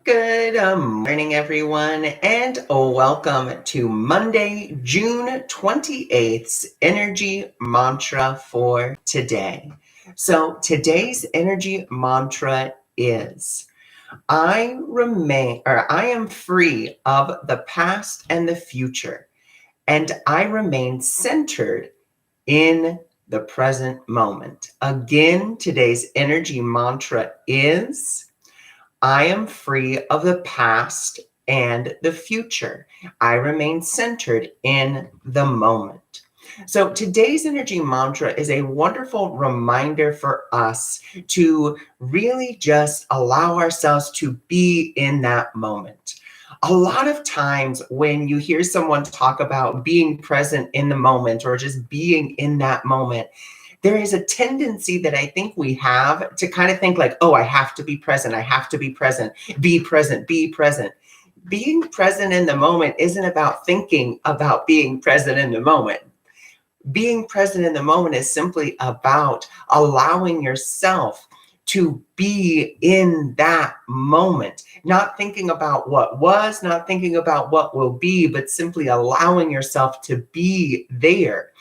Good morning, everyone, and welcome to Monday, June 28th's Energy Mantra for today. So today's energy mantra is I am free of the past and the future, and I remain centered in the present moment. Again, today's energy mantra is I am free of the past and the future. I remain centered in the moment. So today's energy mantra is a wonderful reminder for us to really just allow ourselves to be in that moment. A lot of times when you hear someone talk about being present in the moment or just being in that moment, there is a tendency that I think we have to kind of think like, oh, I have to be present. I have to be present, be present, be present. Being present in the moment isn't about thinking about being present in the moment. Being present in the moment is simply about allowing yourself to be in that moment, not thinking about what was, not thinking about what will be, but simply allowing yourself to be there.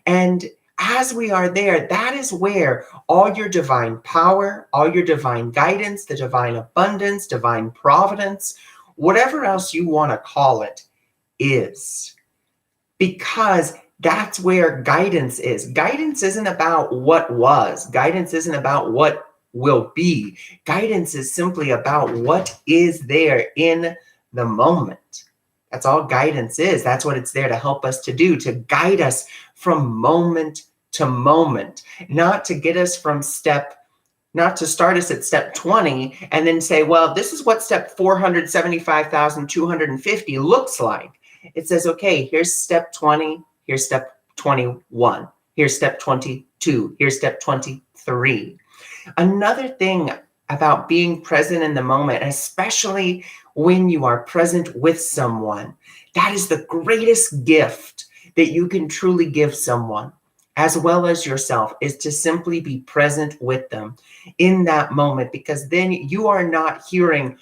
And as we are there, that is where all your divine power, all your divine guidance, the divine abundance, divine providence, whatever else you want to call it, is. Because that's where guidance is. Guidance isn't about what was, guidance isn't about what will be. Guidance is simply about what is there in the moment. That's all guidance is. That's what it's there to help us to do, to guide us from moment to moment, not to get us from not to start us at step 20 and then say, well, this is what step 475,250 looks like. It says, okay, here's step 20, here's step 21, here's step 22, here's step 23. Another thing about being present in the moment, especially when you are present with someone, that is the greatest gift that you can truly give someone, as well as yourself, is to simply be present with them in that moment, because then you are not hearing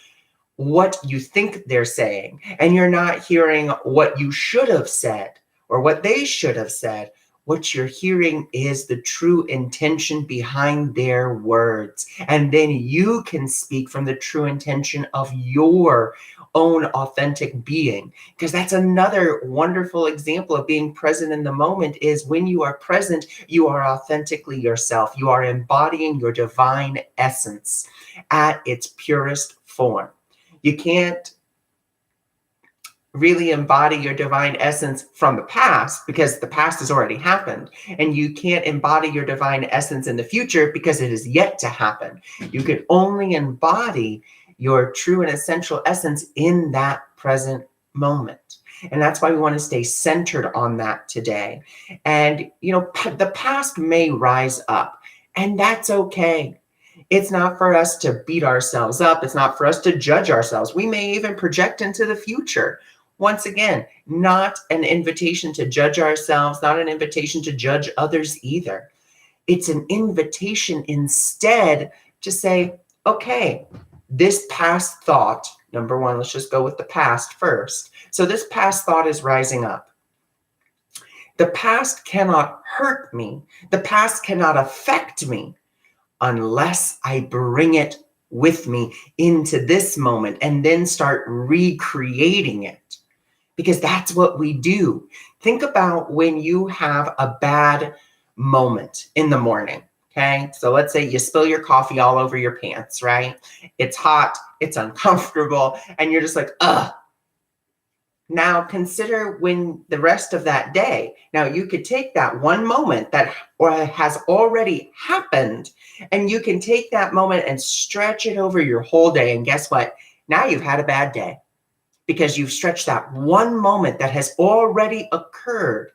what you think they're saying, and you're not hearing what you should have said or what they should have said. What you're hearing is the true intention behind their words. And then you can speak from the true intention of your own authentic being. Because that's another wonderful example of being present in the moment, is when you are present, you are authentically yourself. You are embodying your divine essence at its purest form. You can't really embody your divine essence from the past because the past has already happened. And you can't embody your divine essence in the future because it is yet to happen. You can only embody your true and essential essence in that present moment. And that's why we want to stay centered on that today. And, the past may rise up, and that's okay. It's not for us to beat ourselves up. It's not for us to judge ourselves. We may even project into the future. Once again, not an invitation to judge ourselves, not an invitation to judge others either. It's an invitation instead to say, okay, this past thought, number one, let's just go with the past first. So this past thought is rising up. The past cannot hurt me. The past cannot affect me unless I bring it with me into this moment and then start recreating it. Because that's what we do. Think about when you have a bad moment in the morning, okay? So let's say you spill your coffee all over your pants, right? It's hot, it's uncomfortable, and you're just like, ugh. Now consider when the rest of that day. Now you could take that one moment that has already happened, and you can take that moment and stretch it over your whole day. And guess what? Now you've had a bad day, because you've stretched that one moment that has already occurred.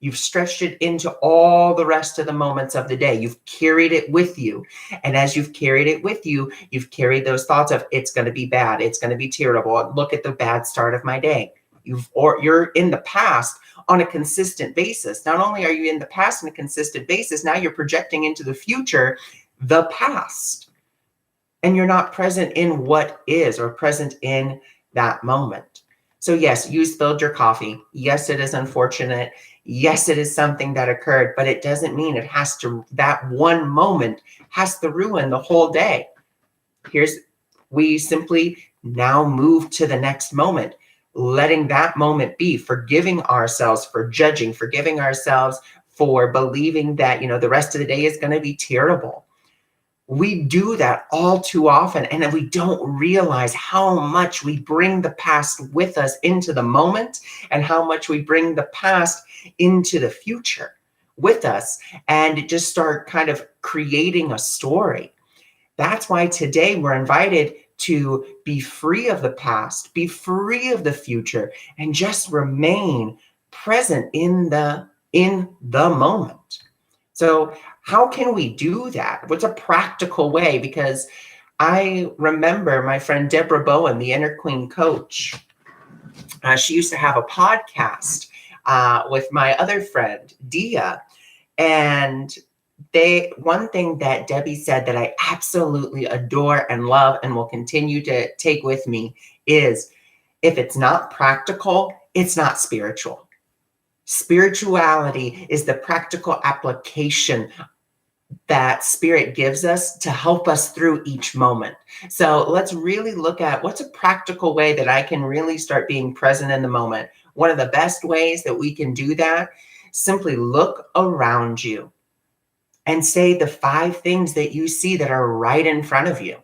You've stretched it into all the rest of the moments of the day. You've carried it with you. And as you've carried it with you, you've carried those thoughts of, it's going to be bad. It's going to be terrible. Look at the bad start of my day. You're in the past on a consistent basis. Not only are you in the past on a consistent basis, now you're projecting into the future, the past. and you're not present in what is or present in that moment. So yes, you spilled your coffee. Yes, it is unfortunate. Yes, it is something that occurred, but it doesn't mean it has to, that one moment has to ruin the whole day. We simply now move to the next moment, letting that moment be, forgiving ourselves for judging, forgiving ourselves for believing that, the rest of the day is going to be terrible. We do that all too often, and we don't realize how much we bring the past with us into the moment and how much we bring the past into the future with us, and just start kind of creating a story. That's why today we're invited to be free of the past, be free of the future, and just remain present in the moment. So how can we do that? What's a practical way? Because I remember my friend Deborah Bowen, the Inner Queen coach. She used to have a podcast with my other friend Dia, and one thing that Debbie said that I absolutely adore and love and will continue to take with me is, if it's not practical, it's not spiritual. Spirituality is the practical application that spirit gives us to help us through each moment. So let's really look at what's a practical way that I can really start being present in the moment. One of the best ways that we can do that, simply look around you and say the 5 things that you see that are right in front of you.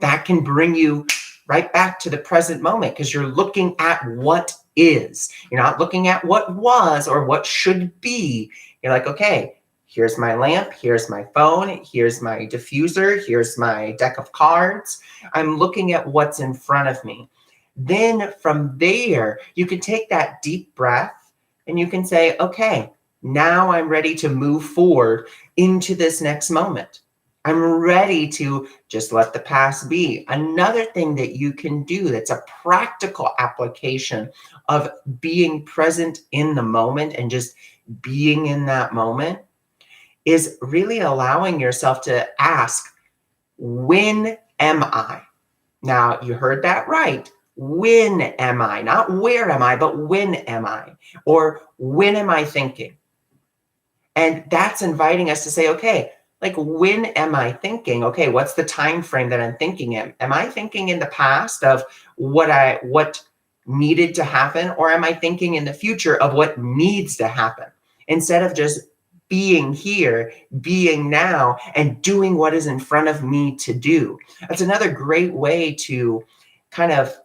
That can bring you right back to the present moment, because you're looking at what is. You're not looking at what was or what should be. You're like, okay, here's my lamp, here's my phone, here's my diffuser, here's my deck of cards. I'm looking at what's in front of me. Then from there, you can take that deep breath and you can say, okay, now I'm ready to move forward into this next moment. I'm ready to just let the past be. Another thing that you can do that's a practical application of being present in the moment and just being in that moment is really allowing yourself to ask, when am I? Now, you heard that right. When am I? Not where am I, but when am I? Or when am I thinking? And that's inviting us to say, okay, like, when am I thinking? Okay, what's the time frame that I'm thinking in? Am I thinking in the past of what needed to happen, or am I thinking in the future of what needs to happen? Instead of just being here, being now, and doing what is in front of me to do. That's another great way to kind of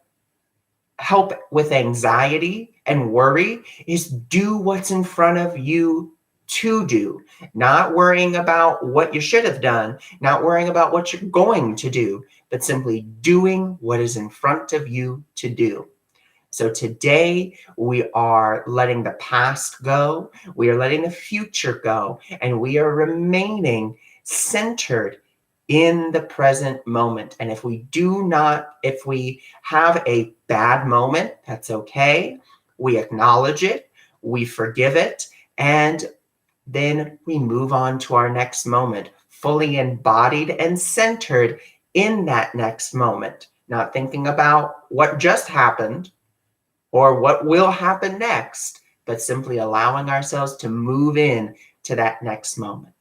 help with anxiety and worry, is do what's in front of you to do, not worrying about what you should have done, not worrying about what you're going to do, but simply doing what is in front of you to do. So today we are letting the past go, we are letting the future go, and we are remaining centered in the present moment. And if we have a bad moment, that's okay. We acknowledge it, we forgive it, and then we move on to our next moment, fully embodied and centered in that next moment, not thinking about what just happened or what will happen next, but simply allowing ourselves to move in to that next moment.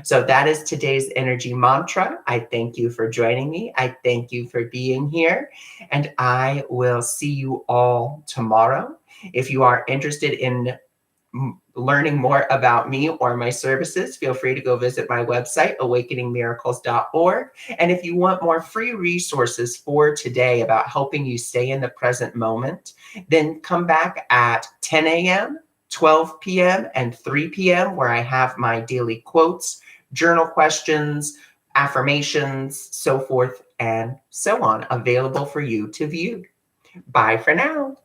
So that is today's energy mantra. I thank you for joining me. I thank you for being here, and I will see you all tomorrow. If you are interested in learning more about me or my services, feel free to go visit my website, awakeningmiracles.org. And if you want more free resources for today about helping you stay in the present moment, then come back at 10 a.m., 12 p.m., and 3 p.m., where I have my daily quotes, journal questions, affirmations, so forth and so on, available for you to view. Bye for now.